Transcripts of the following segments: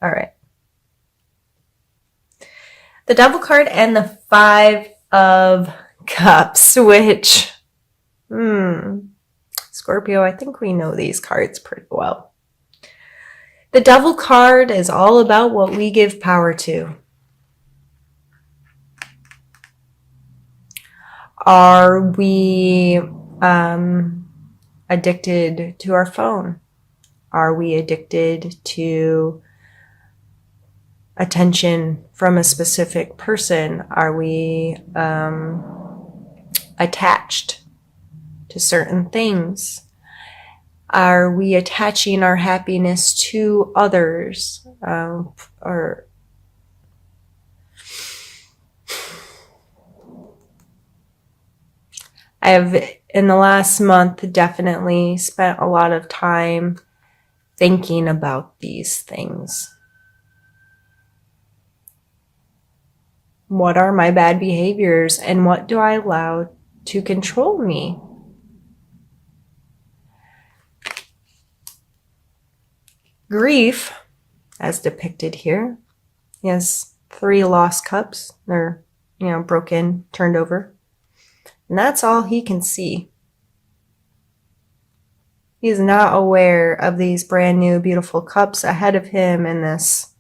All right. The Devil card and the Five of Cups, which, Scorpio, I think we know these cards pretty well. The Devil card is all about what we give power to. Are we addicted to our phone? Are we addicted to attention from a specific person? Are we attached to certain things? Are we attaching our happiness to others? Or I have, in the last month, definitely spent a lot of time thinking about these things. What are my bad behaviors, and what do I allow to control me? Grief, as depicted here, he has 3 lost cups. They're, broken, turned over. And that's all he can see. He's not aware of these brand new, beautiful cups ahead of him in this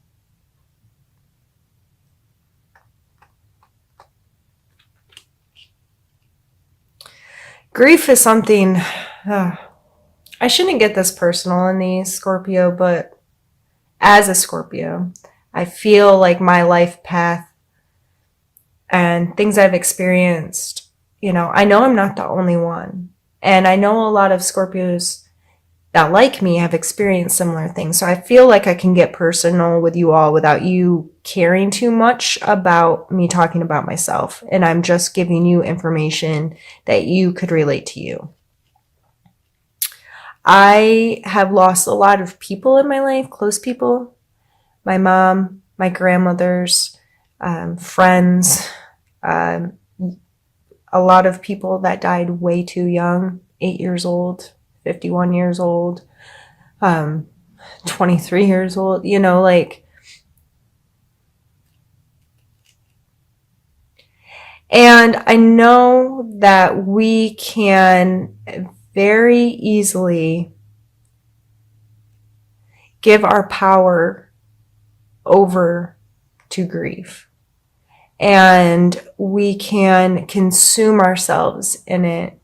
grief is something, I shouldn't get this personal in these, Scorpio, but as a Scorpio, I feel like my life path and things I've experienced, I know I'm not the only one. And I know a lot of Scorpios that, like me, have experienced similar things. So I feel like I can get personal with you all without you caring too much about me talking about myself. And I'm just giving you information that you could relate to you. I have lost a lot of people in my life, close people. My mom, my grandmothers, friends, a lot of people that died way too young, 8 years old, 51 years old, 23 years old, and I know that we can very easily give our power over to grief. And we can consume ourselves in it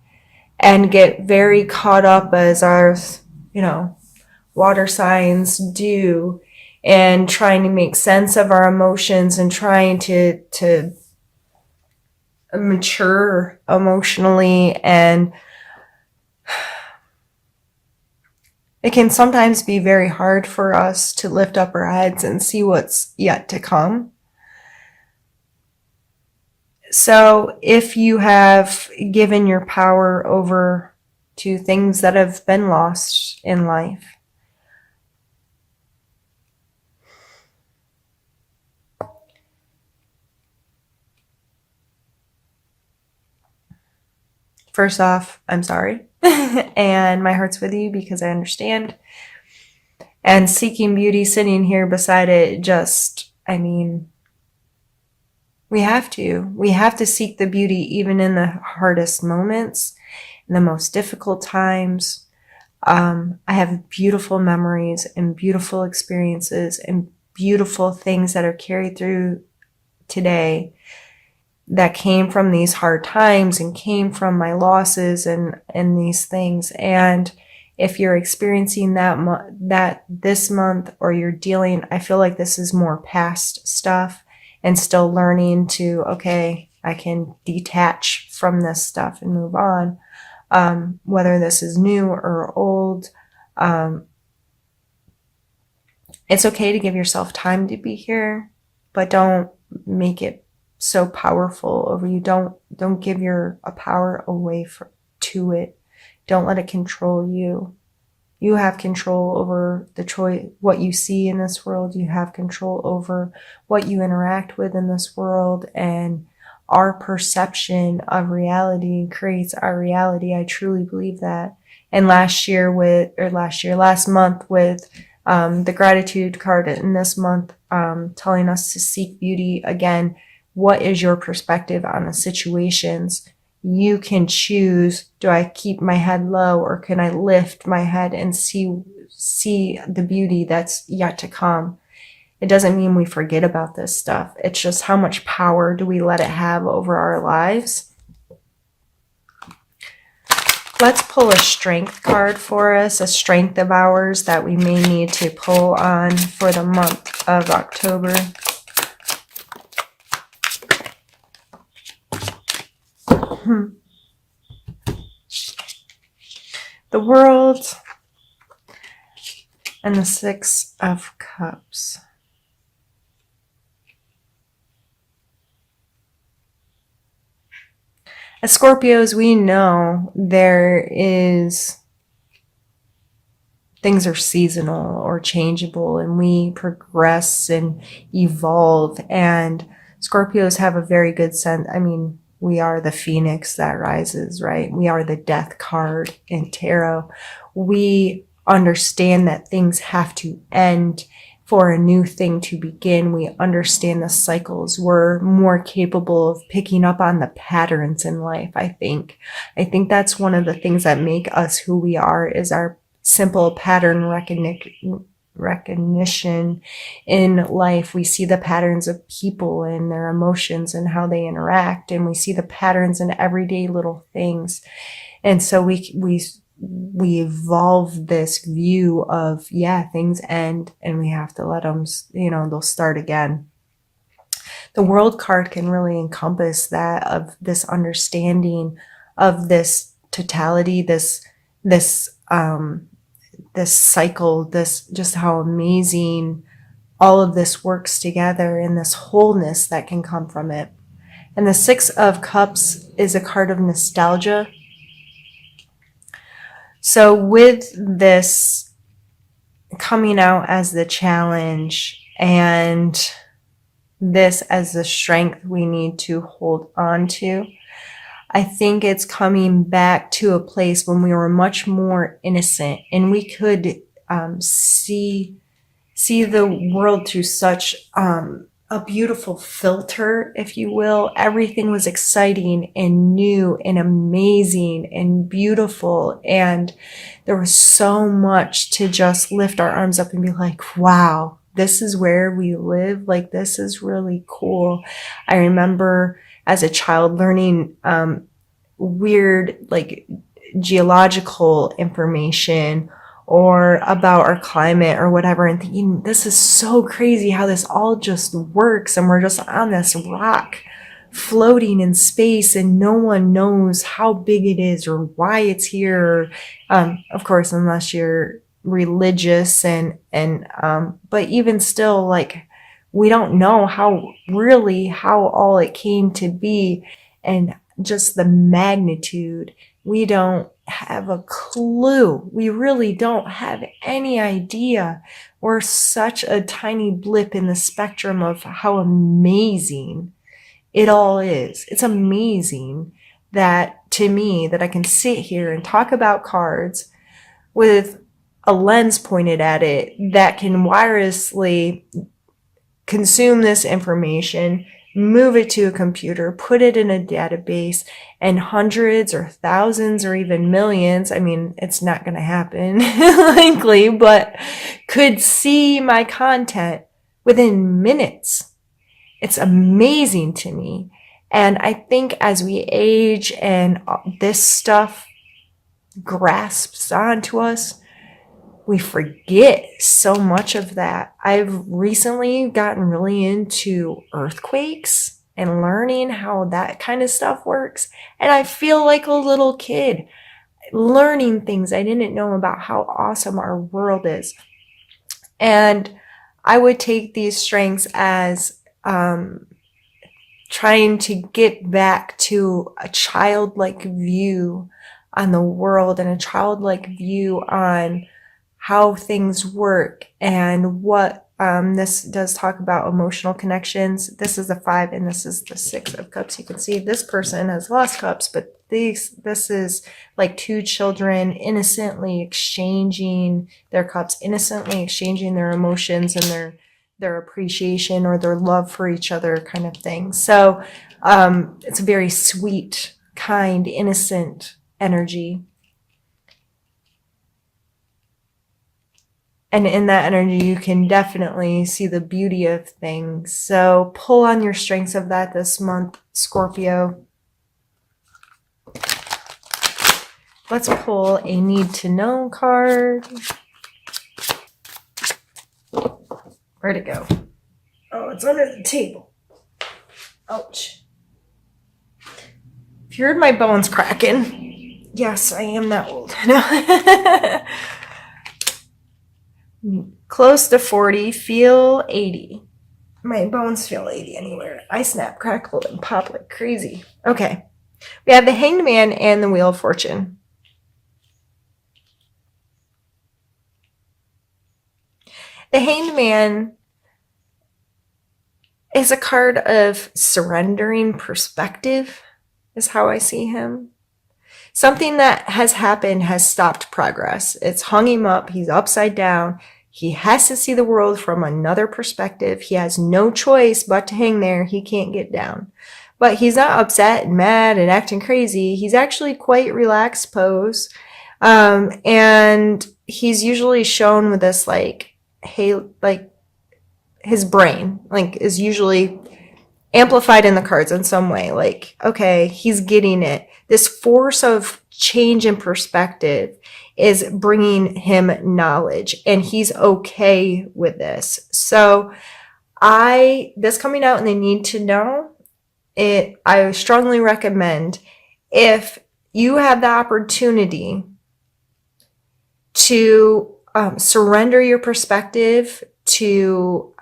and get very caught up, as our, water signs do, and trying to make sense of our emotions and trying to mature emotionally. And it can sometimes be very hard for us to lift up our heads and see what's yet to come. So if you have given your power over to things that have been lost in life, first off, I'm sorry. And my heart's with you because I understand. And seeking beauty, sitting here beside it, we have to seek the beauty even in the hardest moments, in the most difficult times. I have beautiful memories and beautiful experiences and beautiful things that are carried through today that came from these hard times and came from my losses and these things. And if you're experiencing that this month, or you're dealing, I feel like this is more past stuff and still learning to, okay, I can detach from this stuff and move on. Whether this is new or old, it's okay to give yourself time to be here, but don't make it so powerful over you. Don't give your power away to it. Don't let it control you. You have control over the choice, what you see in this world. You have control over what you interact with in this world, and our perception of reality creates our reality. I truly believe that. And last month with The gratitude card in this month, telling us to seek beauty. Again, what is your perspective on the situations? You can choose, do I keep my head low, or can I lift my head and see the beauty that's yet to come? It doesn't mean we forget about this stuff. It's just how much power do we let it have over our lives? Let's pull a strength card for us, a strength of ours that we may need to pull on for the month of October. The World and the Six of Cups. As Scorpios, we know things are seasonal or changeable, and we progress and evolve. And Scorpios have a very good sense. I mean, we are the phoenix that rises, right? We are the death card in tarot. We understand that things have to end for a new thing to begin. We understand the cycles. We're more capable of picking up on the patterns in life, I think. I think that's one of the things that make us who we are, is our simple pattern recognition in life. We see the patterns of people and their emotions and how they interact, and we see the patterns in everyday little things. And so we evolve this view of, yeah, things end and we have to let them, they'll start again. The World card can really encompass that, of this understanding of this totality, this cycle, this, just how amazing all of this works together, and this wholeness that can come from it. And the Six of Cups is a card of nostalgia. So with this coming out as the challenge, and this as the strength we need to hold on to, I think it's coming back to a place when we were much more innocent, and we could see the world through such a beautiful filter, if you will. Everything was exciting and new and amazing and beautiful, and there was so much to just lift our arms up and be like, wow, this is where we live. Like, this is really cool. I remember as a child learning weird, like, geological information or about our climate or whatever, and thinking, this is so crazy how this all just works, and we're just on this rock floating in space, and no one knows how big it is or why it's here. Of course, unless you're religious, but even still, like, we don't know how all it came to be, and just the magnitude. We don't have a clue. We really don't have any idea. We're such a tiny blip in the spectrum of how amazing it all is. It's amazing that, to me, that I can sit here and talk about cards with a lens pointed at it that can wirelessly consume this information, move it to a computer, put it in a database, and hundreds or thousands or even millions, I mean, it's not going to happen likely, but could see my content within minutes. It's amazing to me. And I think as we age and this stuff grasps onto us, we forget so much of that. I've recently gotten really into earthquakes and learning how that kind of stuff works. And I feel like a little kid learning things I didn't know about how awesome our world is. And I would take these strengths as trying to get back to a childlike view on the world, and a childlike view on how things work, and what This does talk about emotional connections. This is the 5 and this is the 6 of cups. You can see this person has lost cups, but this is like 2 children innocently exchanging their cups, innocently exchanging their emotions and their appreciation or their love for each other kind of thing. So it's a very sweet, kind, innocent energy. And in that energy, you can definitely see the beauty of things. So pull on your strengths of that this month, Scorpio. Let's pull a need to know card. Where'd it go? Oh, it's under the table. Ouch. If you heard my bones cracking, yes, I am that old. Close to 40, feel 80. My bones feel 80 anywhere. I snap, crackle, and pop like crazy. Okay. We have the Hanged Man and the Wheel of Fortune. The Hanged Man is a card of surrendering perspective, is how I see him. Something that has happened has stopped progress. It's hung him up. He's upside down. He has to see the world from another perspective. He has no choice but to hang there. He can't get down. But he's not upset and mad and acting crazy. He's actually quite relaxed pose. And he's usually shown with this like, hey, like his brain like is usually amplified in the cards in some way. Like, okay, he's getting it. This force of change in perspective is bringing him knowledge and he's okay with this. So this coming out and they need to know it. I strongly recommend if you have the opportunity to surrender your perspective to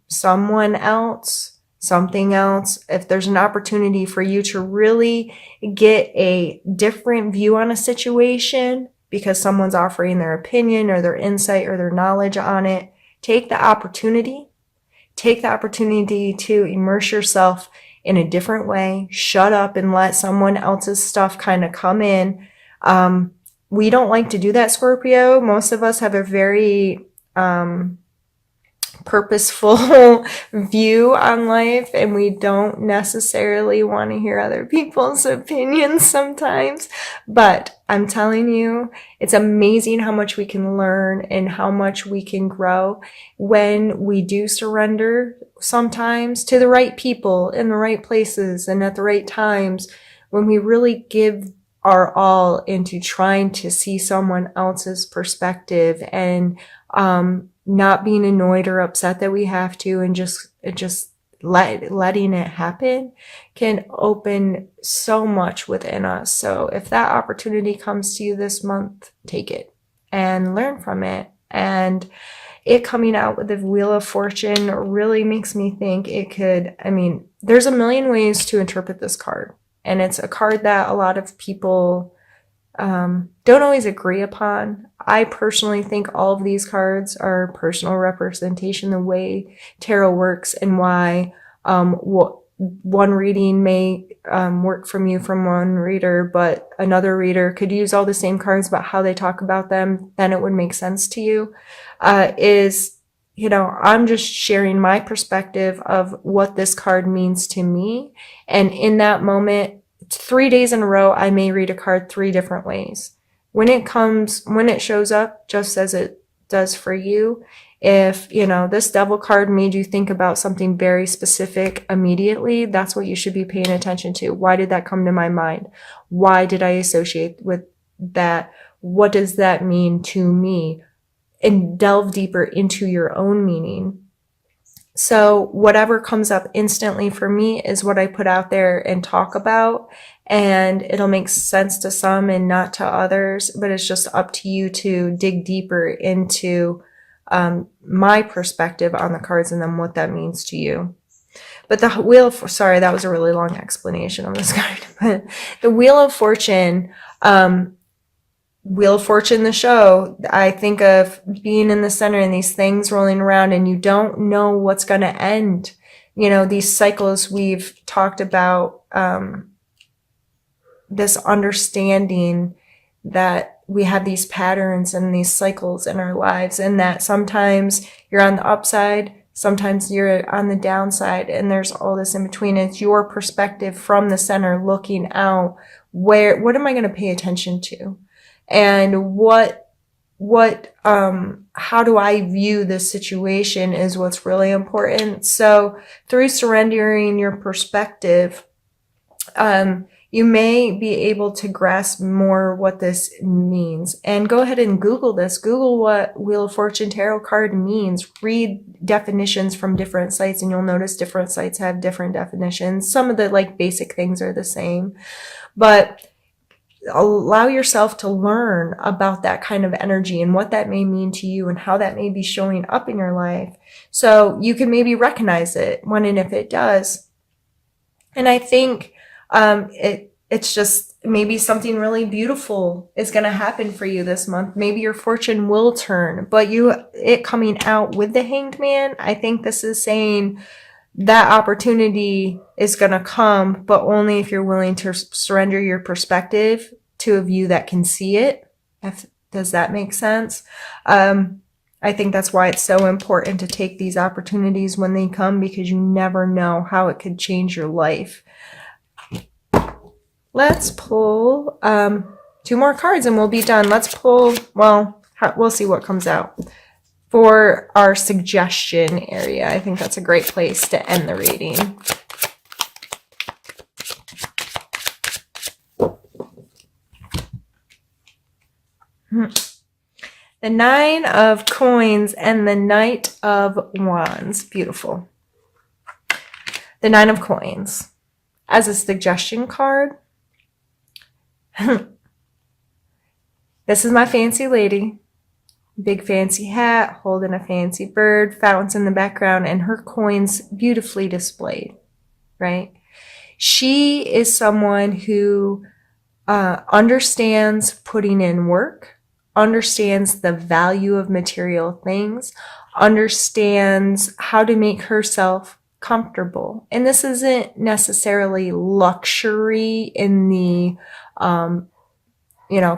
someone else, something else, if there's an opportunity for you to really get a different view on a situation because someone's offering their opinion or their insight or their knowledge on it, take the opportunity. Take the opportunity to immerse yourself in a different way. Shut up and let someone else's stuff kind of come in. We don't like to do that, Scorpio. Most of us have a very purposeful view on life and we don't necessarily want to hear other people's opinions sometimes, but I'm telling you, it's amazing how much we can learn and how much we can grow when we do surrender sometimes to the right people in the right places and at the right times, when we really give our all into trying to see someone else's perspective and not being annoyed or upset that we have to and just letting it happen can open so much within us. So if that opportunity comes to you this month, take it and learn from it. And it coming out with the Wheel of Fortune really makes me think there's a million ways to interpret this card. And it's a card that a lot of people don't always agree upon. I personally think all of these cards are personal representation, the way tarot works and why one reading may work from you from one reader, but another reader could use all the same cards, but how they talk about them, then it would make sense to you. I'm just sharing my perspective of what this card means to me. And in that moment, 3 days in a row, I may read a card 3 different ways. When it shows up, just as it does for you, if, this Devil card made you think about something very specific immediately, that's what you should be paying attention to. Why did that come to my mind? Why did I associate with that? What does that mean to me? And delve deeper into your own meaning. So whatever comes up instantly for me is what I put out there and talk about, and it'll make sense to some and not to others, but it's just up to you to dig deeper into my perspective on the cards and then what that means to you. But sorry, that was a really long explanation of this card, but the Wheel of Fortune, Wheel of Fortune, the show, I think of being in the center and these things rolling around and you don't know what's going to end. You know, these cycles we've talked about, this understanding that we have these patterns and these cycles in our lives, and that sometimes you're on the upside, sometimes you're on the downside, and there's all this in between. It's your perspective from the center looking out. What am I going to pay attention to? And how do I view this situation is what's really important. So through surrendering your perspective, you may be able to grasp more what this means. And go ahead and Google this. Google what Wheel of Fortune Tarot card means. Read definitions from different sites, and you'll notice different sites have different definitions. Some of the like basic things are the same, but allow yourself to learn about that kind of energy and what that may mean to you and how that may be showing up in your life. So you can maybe recognize it when and if it does. And I think it's just maybe something really beautiful is going to happen for you this month. Maybe your fortune will turn, but it coming out with the Hanged Man, I think this is saying that opportunity is going to come, but only if you're willing to surrender your perspective to a view that can see it. Does that make sense? I think that's why it's so important to take these opportunities when they come, because you never know how it could change your life. Let's pull 2 more cards and we'll be done. Let's pull, well, we'll see what comes out. For our suggestion area, I think that's a great place to end the reading. The 9 of Coins and the Knight of Wands. Beautiful. The 9 of Coins. As a suggestion card, this is my fancy lady. Big fancy hat, holding a fancy bird, fountains in the background, and her coins beautifully displayed, right? She is someone who understands putting in work, understands the value of material things, understands how to make herself comfortable. And this isn't necessarily luxury in the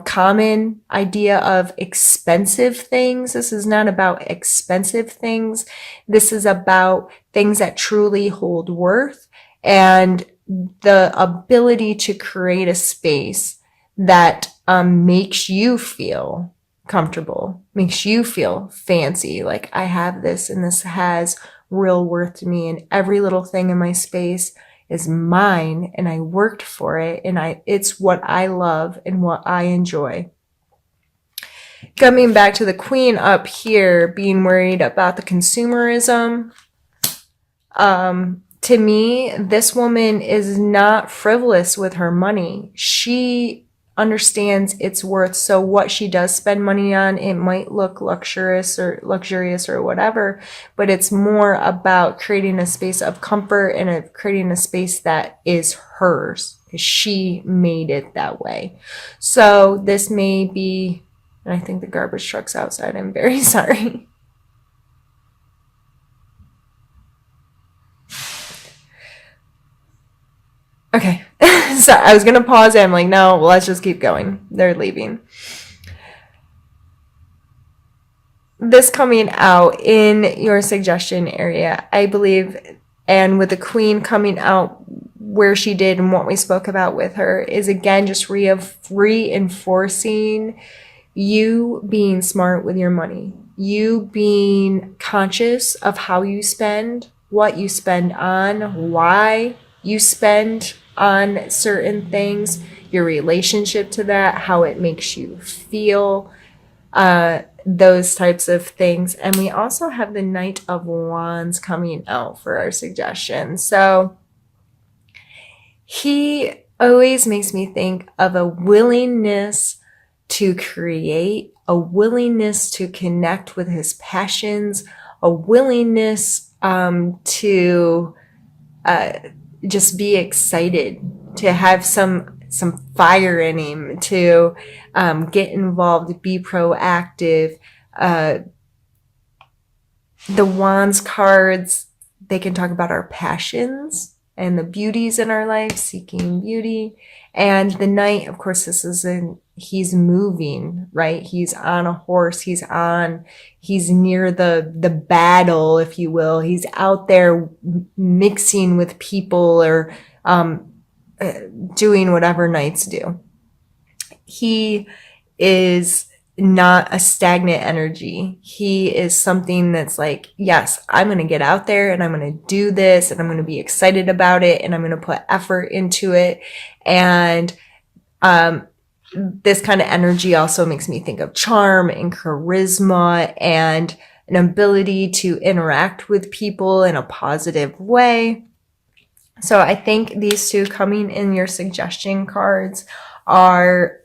common idea of expensive things. This is not about expensive things. This is about things that truly hold worth and the ability to create a space that makes you feel comfortable, makes you feel fancy. Like, I have this and this has real worth to me, and every little thing in my space is mine, and I worked for it, and it's what I love and what I enjoy. Coming back to the Queen up here, being worried about the consumerism. To me, this woman is not frivolous with her money. She understands its worth. So what she does spend money on, it might look luxurious or whatever, but it's more about creating a space of comfort and creating a space that is hers, because she made it that way. So this may be, and I think the garbage truck's outside. I'm very sorry. Okay. So I was going to pause it. I'm like, no, let's just keep going. They're leaving. This coming out in your suggestion area, I believe, and with the Queen coming out where she did and what we spoke about with her, is again just reinforcing you being smart with your money. You being conscious of how you spend, what you spend on, why you spend on certain things, your relationship to that, how it makes you feel, those types of things. And we also have the Knight of Wands coming out for our suggestion. So he always makes me think of a willingness to create, a willingness to connect with his passions, a willingness to just be excited, to have some some fire in him to get involved, be proactive. The Wands cards, they can talk about our passions and the beauties in our life, seeking beauty. And the Knight, of course, he's moving, right? He's on a horse. He's near the battle, if you will. He's out there mixing with people or doing whatever knights do. He is not a stagnant energy. He is something that's like, yes, I'm going to get out there and I'm going to do this and I'm going to be excited about it and I'm going to put effort into it. And this kind of energy also makes me think of charm and charisma and an ability to interact with people in a positive way. So I think these two coming in your suggestion cards are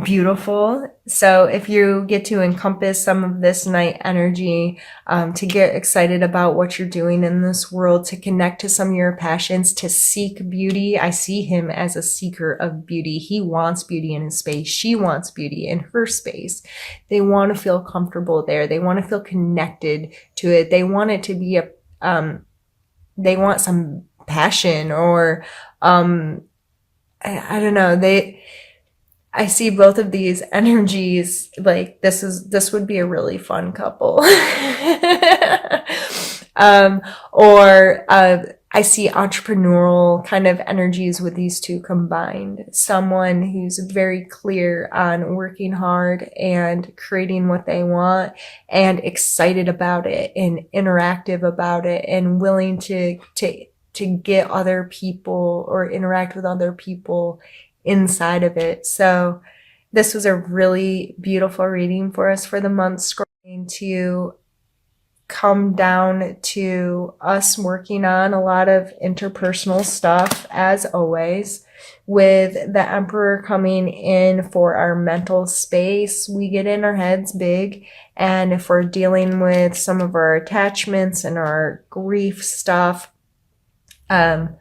beautiful. So if you get to encompass some of this Knight energy, to get excited about what you're doing in this world, to connect to some of your passions, to seek beauty. I see him as a seeker of beauty. He wants beauty in his space. She wants beauty in her space. They want to feel comfortable there. They want to feel connected to it. They want it to be they want some passion or, I don't know. I see both of these energies like this would be a really fun couple. I see entrepreneurial kind of energies with these two combined. Someone who's very clear on working hard and creating what they want and excited about it and interactive about it and willing to get other people or interact with other people inside of it. So this was a really beautiful reading for us for the month, scrolling to come down to us working on a lot of interpersonal stuff, as always. With the Emperor coming in for our mental space, we get in our heads big. And if we're dealing with some of our attachments and our grief stuff, and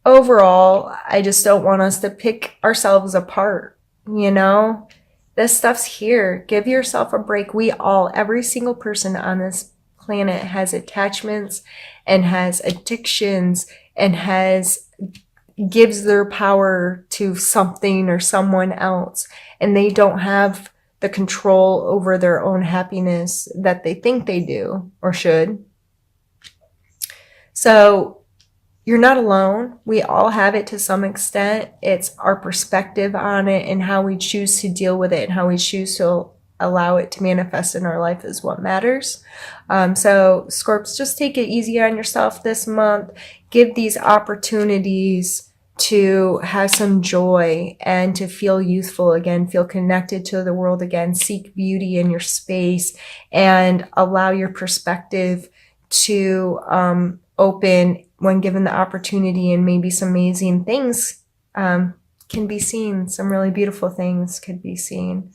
overall, I just don't want us to pick ourselves apart, you know? This stuff's here. Give yourself a break. Every single person on this planet has attachments and has addictions and gives their power to something or someone else. And they don't have the control over their own happiness that they think they do or should. So you're not alone. We all have it to some extent. It's our perspective on it and how we choose to deal with it and how we choose to allow it to manifest in our life is what matters. So Scorps, just take it easy on yourself this month. Give these opportunities to have some joy and to feel youthful again, feel connected to the world again, seek beauty in your space and allow your perspective to open when given the opportunity, and maybe some amazing things can be seen. Some really beautiful things could be seen.